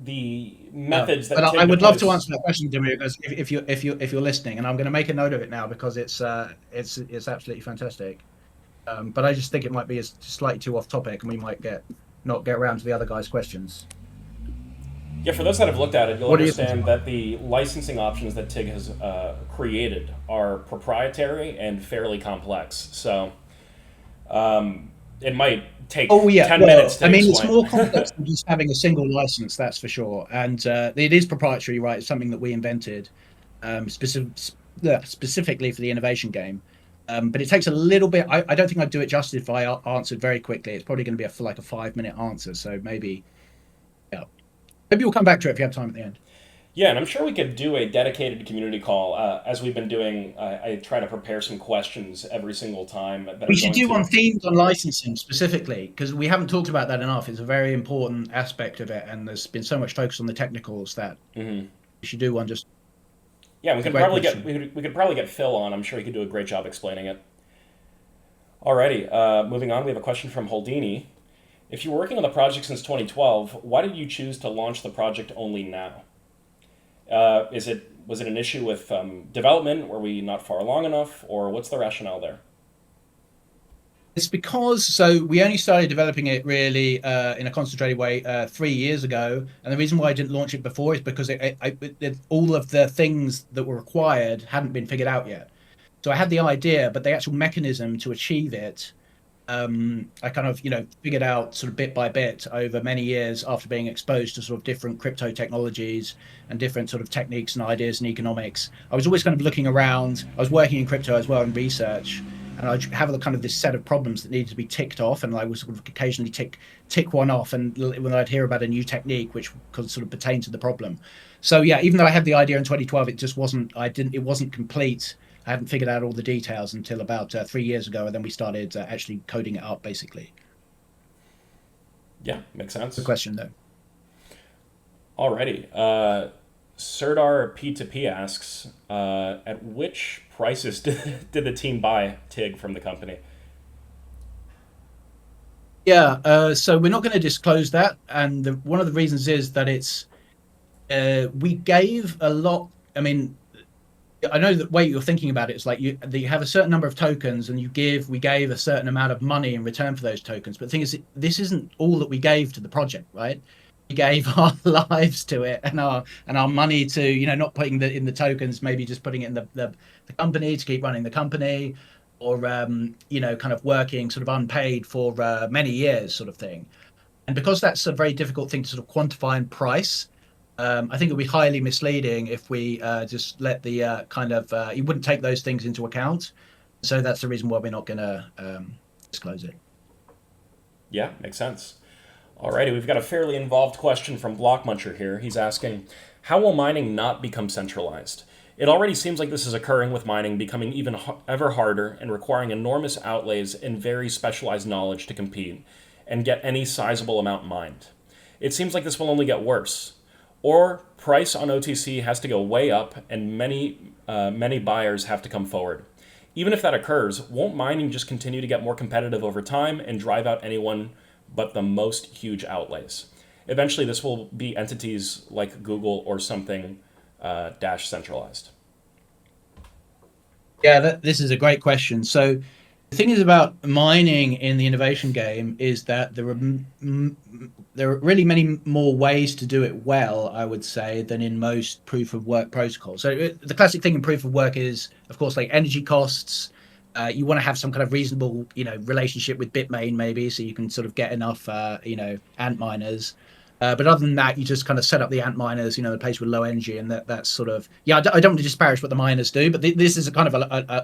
the methods But that I TIG would love to deploys. answer that question, Dimir, because if you're listening, and I'm going to make a note of it now because it's absolutely fantastic. But I just think it might be slightly too off topic, and we might not get around to the other guys' questions. Yeah, for those that have looked at it, you'll What do you think? understand that the licensing options that TIG has created are proprietary and fairly complex. So it might take Oh yeah, 10 well, minutes to I mean, it's explain. more complex than just having a single license, that's for sure. And it is proprietary, right? It's something that we invented specifically for the innovation game. But it takes a little bit. I don't think I'd do it justice if I answered very quickly. It's probably going to be like a 5 minute answer. So maybe, yeah, maybe we'll come back to it if you have time at the end. Yeah, and I'm sure we could do a dedicated community call as we've been doing. I try to prepare some questions every single time that We are should going do one to. themed on licensing specifically because we haven't talked about that enough. It's a very important aspect of it, and there's been so much focus on the technicals that Mhm. we should do one. Just Yeah, we a could great probably get question. we could probably get Phil on. I'm sure he could do a great job explaining it. Alrighty, moving on. We have a question from Holdini. If you were working on the project since 2012, why did you choose to launch the project only now? Is it was it an issue with development? Were we not far along enough, or what's the rationale there? It's because so we only started developing it really in a concentrated way 3 years ago, and the reason why I didn't launch it before is because all of the things that were required hadn't been figured out yet. So I had the idea, but the actual mechanism to achieve it, I kind of figured out sort of bit by bit over many years after being exposed to sort of different crypto technologies and different sort of techniques and ideas and economics. I was always kind of looking around. I was working in crypto as well in research, and I have a kind of this set of problems that needed to be ticked off, and I would sort of occasionally tick one off, and when I'd hear about a new technique which could sort of pertain to the problem. So yeah, even though I had the idea in 2012, it just wasn't. I didn't. It wasn't complete. I hadn't figured out all the details until about 3 years ago, and then we started actually coding it up, basically. Yeah, makes The sense. question, though. Alrighty. Serdar P2P asks, at which prices did the team buy TIG from the company? Yeah, so we're not going to disclose that, and one of the reasons is that we gave a lot. I mean, I know the way you're thinking about it is like you have a certain number of tokens, and we gave a certain amount of money in return for those tokens. But the thing is, this isn't all that we gave to the project, right? We gave our lives to it and our money to not putting in the tokens, maybe just putting it in the company to keep running the company, or kind of working sort of unpaid for many years, sort of thing. And because that's a very difficult thing to sort of quantify and price, I think it would be highly misleading if we just let the you wouldn't take those things into account. So that's the reason why we're not going to disclose it. Yeah, makes sense. Alrighty, we've got a fairly involved question from Blockmuncher here. He's asking, how will mining not become centralized? It already seems like this is occurring with mining becoming even ever harder and requiring enormous outlays and very specialized knowledge to compete and get any sizable amount mined. It seems like this will only get worse. Or price on OTC has to go way up and many buyers have to come forward. Even if that occurs, won't mining just continue to get more competitive over time and drive out anyone but the most huge outlays? Eventually, this will be entities like Google or something dash centralized. Yeah, this is a great question. So the thing is about mining in the innovation game is that there are really many more ways to do it well, I would say, than in most proof of work protocols. So the classic thing in proof of work is, of course, like energy costs. You want to have some kind of reasonable, relationship with Bitmain, maybe, so you can sort of get enough, ant miners. But other than that, you just kind of set up the ant miners, a place with low energy, and that's sort of, yeah. I don't want to disparage what the miners do, but this is a kind of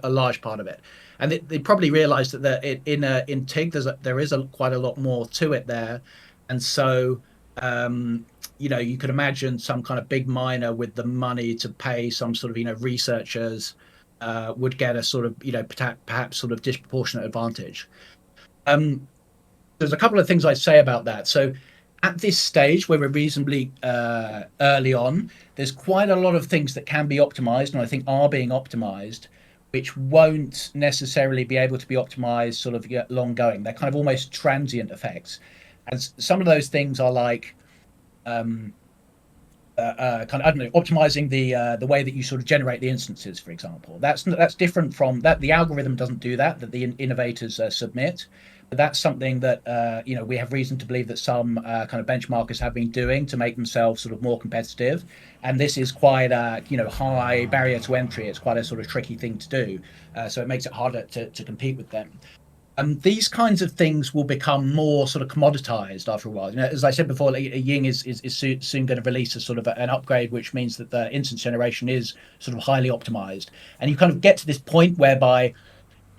a large part of it. And they probably realised that in TIG there is quite a lot more to it there, and so you could imagine some kind of big miner with the money to pay some sort of researchers would get a sort of perhaps sort of disproportionate advantage. Um, there's a couple of things I'd say about that. So at this stage where we're reasonably early on, there's quite a lot of things that can be optimized and I think are being optimized, which won't necessarily be able to be optimized sort of long going. They're kind of almost transient effects. And some of those things are like um, kind of, I don't know, optimizing the way that you sort of generate the instances, for example. That's different from that. The algorithm doesn't do that. That the innovators submit. But that's something that we have reason to believe that some kind of benchmarkers have been doing to make themselves sort of more competitive. And this is quite a high barrier to entry. It's quite a sort of tricky thing to do. So it makes it harder to compete with them. These kinds of things will become more sort of commoditized after a while. As I said before, like, Ying is soon going to release a sort of an upgrade, which means that the instance generation is sort of highly optimized, and you kind of get to this point whereby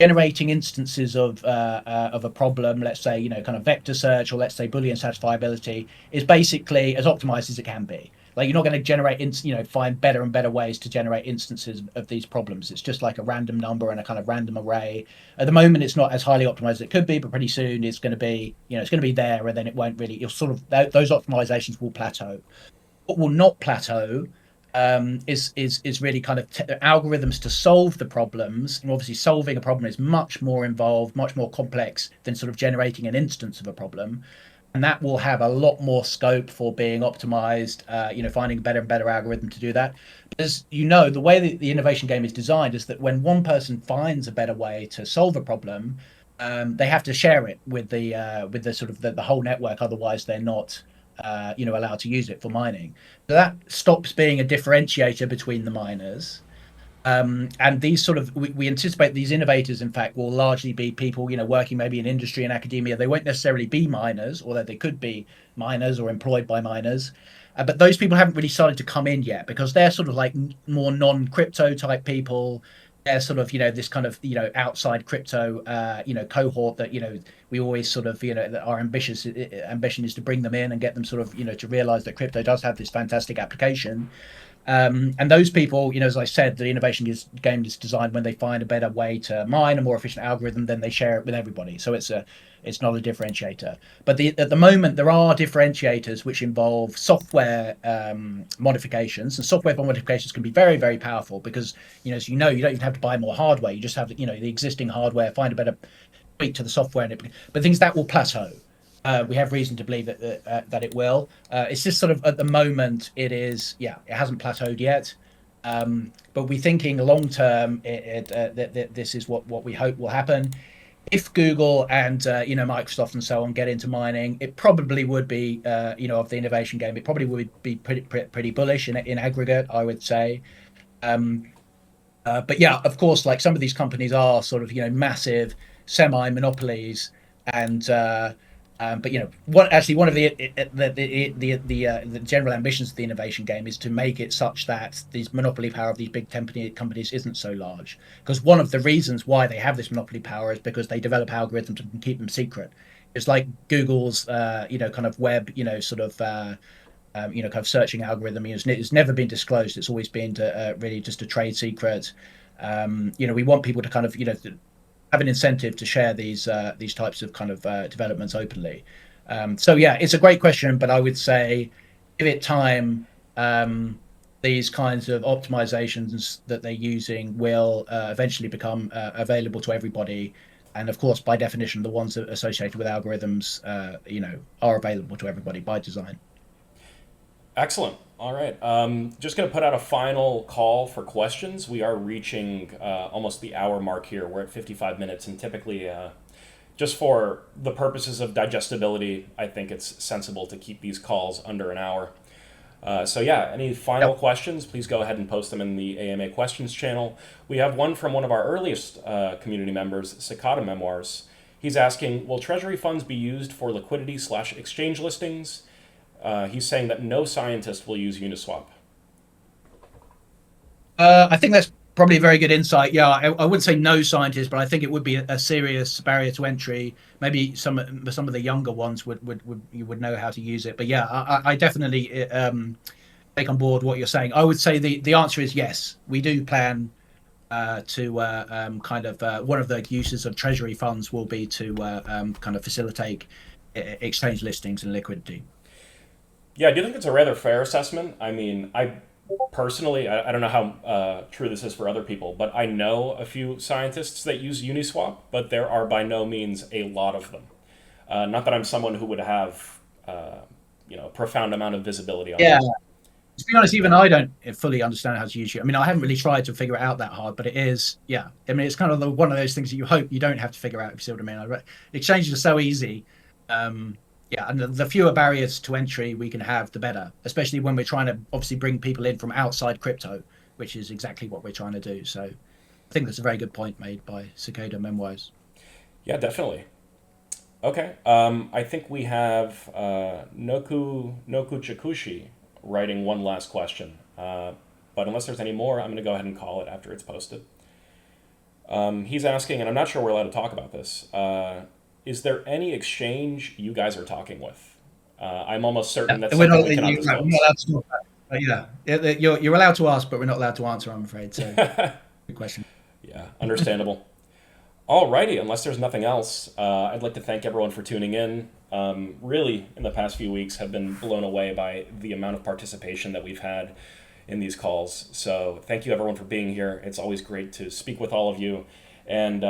generating instances of a problem, let's say kind of vector search or let's say Boolean satisfiability, is basically as optimized as it can be. Like you're not going to find better and better ways to generate instances of these problems. It's just like a random number and a kind of random array. At the moment, it's not as highly optimized as it could be, but pretty soon it's going to be it's going to be there, and then it won't really. You'll sort of those optimizations will plateau. What will not plateau is really kind of algorithms to solve the problems. And obviously, solving a problem is much more involved, much more complex than sort of generating an instance of a problem. And that will have a lot more scope for being optimized. Finding a better and better algorithm to do that. As you know, the way that the innovation game is designed is that when one person finds a better way to solve a problem, they have to share it with the sort of the whole network. Otherwise, they're not allowed to use it for mining. So that stops being a differentiator between the miners. And these sort of we anticipate these innovators, in fact, will largely be people working maybe in industry and academia. They won't necessarily be miners, although they could be miners or employed by miners. But those people haven't really started to come in yet because they're sort of like more non-crypto type people. They're sort of this kind of outside crypto cohort that we always sort of that our ambition is to bring them in and get them sort of to realize that crypto does have this fantastic application. And those people, as I said, the game is designed when they find a better way to mine a more efficient algorithm, then they share it with everybody. So it's not a differentiator. But at the moment, there are differentiators which involve software modifications, and software modifications can be very, very powerful because as you don't even have to buy more hardware. You just have the existing hardware, find a better tweak to the software, but things that will plateau. We have reason to believe that it will. It's just sort of at the moment it hasn't plateaued yet, but we're thinking long term. This is what we hope will happen. If Google and Microsoft and so on get into mining, it probably would be of the innovation game. It probably would be pretty bullish in aggregate, I would say. But yeah, of course, like some of these companies are sort of massive semi monopolies, and but one of the general ambitions of the innovation game is to make it such that this monopoly power of these big companies isn't so large. Because one of the reasons why they have this monopoly power is because they develop algorithms and keep them secret. it's like Google's kind of web kind of searching algorithm. It's never been disclosed. It's always been really just a trade secret. We want people to kind of have an incentive to share these types of kind of developments openly. So yeah, it's a great question, but I would say give it time. These kinds of optimizations that they're using will eventually become available to everybody. And of course, by definition, the ones that are associated with algorithms, are available to everybody by design. Excellent. All right. Just going to put out a final call for questions. We are reaching almost the hour mark here. We're at 55 minutes, and typically, just for the purposes of digestibility, I think it's sensible to keep these calls under an hour. So yeah, any final Yep. questions, please go ahead and post them in the AMA questions channel. We have one from one of our earliest community members, Cicada Memoirs. He's asking, will treasury funds be used for liquidity/exchange listings? He's saying that no scientist will use Uniswap. I think that's probably a very good insight. Yeah, I wouldn't say no scientists, but I think it would be a serious barrier to entry. Maybe some of the younger ones would you would know how to use it. But yeah, I definitely take on board what you're saying. I would say the answer is yes. We do plan to kind of one of the uses of treasury funds will be to kind of facilitate exchange listings and liquidity. Yeah, I do think it's a rather fair assessment. I mean, I personally, I don't know how true this is for other people, but I know a few scientists that use Uniswap, but there are by no means a lot of them. Not that I'm someone who would have, a profound amount of visibility on Yeah, it. to be honest, even I don't fully understand how to use it. I mean, I haven't really tried to figure it out that hard, but it is, yeah. I mean, it's kind of one of those things that you hope you don't have to figure out. If you see what I mean? Exchanges are so easy. Yeah, and the fewer barriers to entry we can have, the better. Especially when we're trying to obviously bring people in from outside crypto, which is exactly what we're trying to do. So, I think that's a very good point made by Cicada Memoirs. Yeah, definitely. Okay. I think we have Noku Chikushi writing one last question. But unless there's any more, I'm going to go ahead and call it after it's posted. He's asking, and I'm not sure we're allowed to talk about this. Is there any exchange you guys are talking with? I'm almost certain Yeah, that's something we cannot we're not disclose. allowed to talk about it. But you're allowed to ask, but we're not allowed to answer. I'm afraid. So, good question. Yeah, understandable. Alrighty, unless there's nothing else, I'd like to thank everyone for tuning in. Really, in the past few weeks, have been blown away by the amount of participation that we've had in these calls. So, thank you everyone for being here. It's always great to speak with all of you. And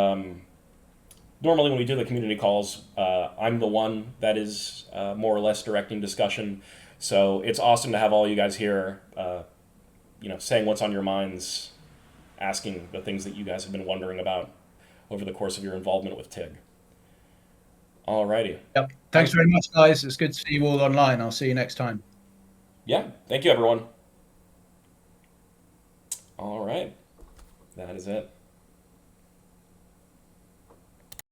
normally, when we do the community calls, I'm the one that is more or less directing discussion. So, it's awesome to have all you guys here, saying what's on your minds, asking the things that you guys have been wondering about over the course of your involvement with TIG. Alrighty. Yep. Thanks Thank, very much, guys. It's good to see you all online. I'll see you next time. yeah, thank you, everyone. All right, that is it.